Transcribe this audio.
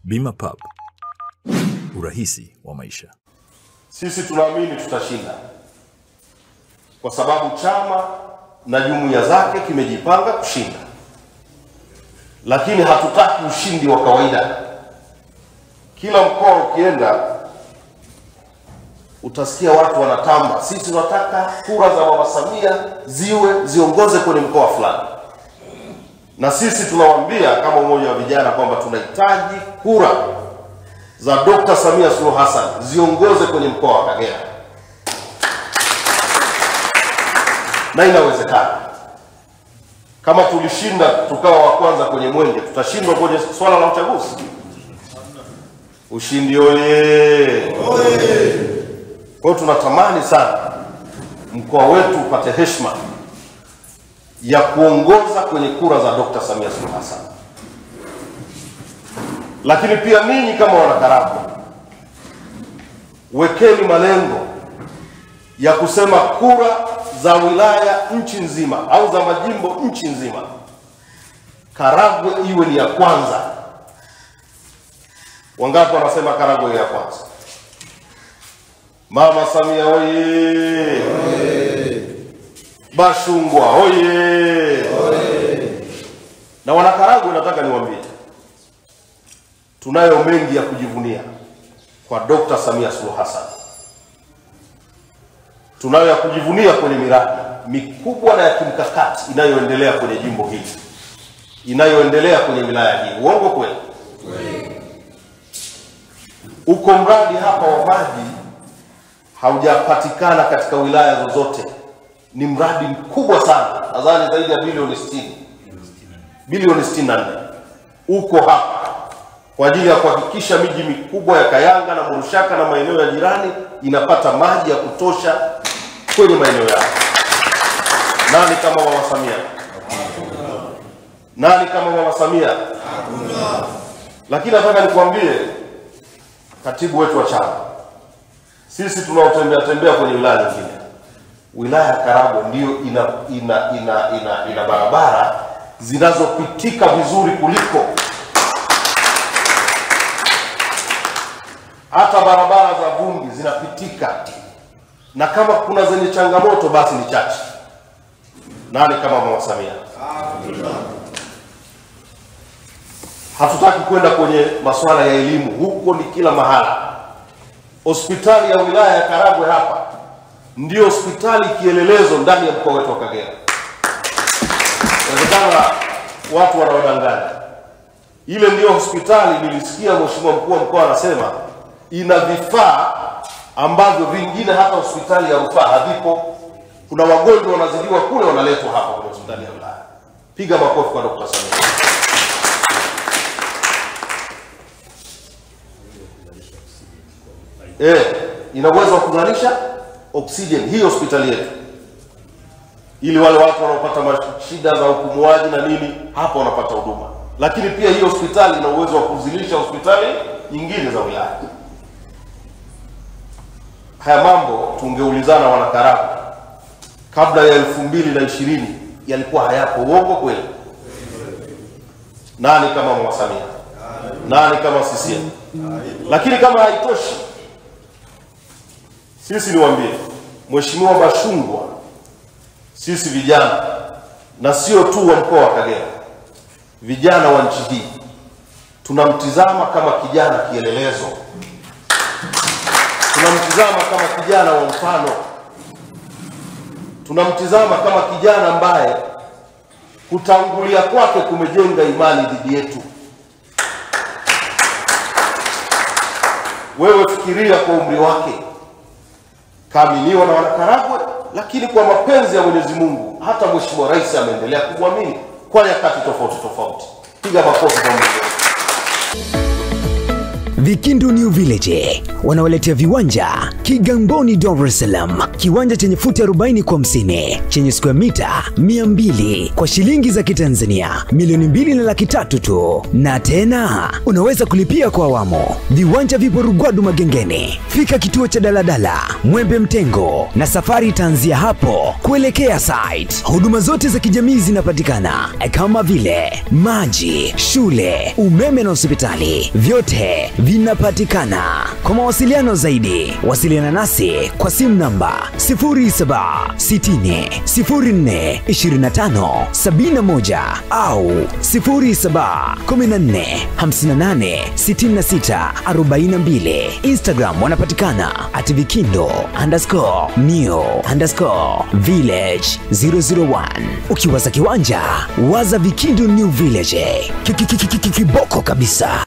Bima Pub, urahisi wa maisha. Sisi tunaamini tutashinda, kwa sababu chama na jumuiya zake kimejipanga kushinda, lakini hatutaki ushindi wa kawaida. Kila mkoa ukienda utasikia watu wanatamba, sisi tunataka kura za Mama Samia ziongoze kwenye mkoa fulani. Na sisi tunawaambia kama umoja wa vijana kwamba tunahitaji kura za Dr. Samia Suluhu Hassan ziongoze kwenye mkoa wa Kagera. Na inawezekana. Kama tulishinda tukawa wa kwanza kwenye Mwenge, tutashindwa kwenye swala la uchaguzi? Ushindi oye! Kwa hiyo tunatamani sana mkoa wetu upate heshima ya kuongoza kwenye kura za Dr. Samia Suluhu Hassan. Lakini pia ninyi kama wanakaragwe, wekeni malengo ya kusema kura za wilaya nchi nzima au za majimbo nchi nzima, Karagwe iwe ni ya kwanza. Wangapi wanasema Karagwe iwe ya kwanza? Mama Samia oye! Bashungwa oye! Na wanakaragwe, nataka niwaambie, tunayo mengi ya kujivunia kwa Dr. Samia Suluhu Hassan. Tunayo ya kujivunia kwenye miradi mikubwa na ya kimkakati inayoendelea kwenye jimbo hili, inayoendelea kwenye wilaya hii. Uongo kweli? Uko mradi hapa wa maji haujapatikana katika wilaya zozote. Ni mradi mkubwa sana, nadhani zaidi ya bilioni 64 uko hapa kwa ajili ya kuhakikisha miji mikubwa ya Kayanga na Murushaka na maeneo ya jirani inapata maji ya kutosha kwenye maeneo yao. Nani kama Mama Samia? Nani kama Mama Samia? Lakini nataka nikwambie, katibu wetu wa chama, sisi tunaotembea kwenye wilaya nyingine, wilaya ya Karagwe ndio ina barabara zinazopitika vizuri kuliko hata barabara za vumbi zinapitika, na kama kuna zenye changamoto basi ni chache. Nani kama Mama Samia? Hatutaki kwenda kwenye masuala ya elimu, huko ni kila mahala. Hospitali ya wilaya ya Karagwe hapa ndio hospitali kielelezo ndani ya mkoa wetu wa Kagera. Inawezekana watu wanaodanganya. Ile ndio hospitali, nilisikia mheshimiwa mkuu wa mkoa anasema ina vifaa ambavyo vingine hata hospitali ya rufaa havipo. Kuna wagonjwa wanazidiwa kule, wanaletwa hapa kwenye hospitali ya wilaya. Piga makofi kwa Dr. Samia. Ina uwezo wa kuzalisha oxygen hii hospitali yetu, ili wale watu wanaopata shida za upumuaji na nini hapo wanapata huduma. Lakini pia hii hospitali ina uwezo wa kuzilisha hospitali nyingine za wilaya. Haya mambo tungeulizana wanakaragwe kabla ya 2020 yalikuwa hayapo. Uongo kweli? Nani kama Mama Samia? Nani kama CCM? Lakini kama haitoshi, sisi niwaambie Mheshimiwa Bashungwa, sisi vijana, na sio tu wa mkoa wa Kagera, vijana wa nchi hii, tunamtizama kama kijana kielelezo. Tunamtizama kama kijana wa mfano. Tunamtizama kama kijana ambaye kutangulia kwake kumejenga imani dhidi yetu. Wewe fikiria, kwa umri wake kaaminiwa na wanakaragwe, lakini kwa mapenzi ya Mwenyezi Mungu hata Mheshimiwa Rais ameendelea kumwamini kwa nyakati tofauti. Piga makofi kwa Mungu. Vikindu New Village, wanawaletea viwanja Kigamboni, Dar es Salaam. Kiwanja chenye futi 40 kwa 50 chenye square mita 200 kwa shilingi za Kitanzania milioni 2.3 tu. Na tena unaweza kulipia kwa awamu. Viwanja vipo Rugwadu Magengeni. Fika kituo cha daladala Mwembe Mtengo na safari itaanzia hapo kuelekea site. Huduma zote za kijamii zinapatikana kama vile maji, shule, umeme na hospitali. Vyote vinapatikana. Kwa mawasiliano zaidi, wasiliana nasi kwa simu namba 0760042571 au 0714586642. Instagram wanapatikana @vikindo_new_village001. Ukiwaza kiwanja, waza Vikindo New Village. Kiboko kabisa.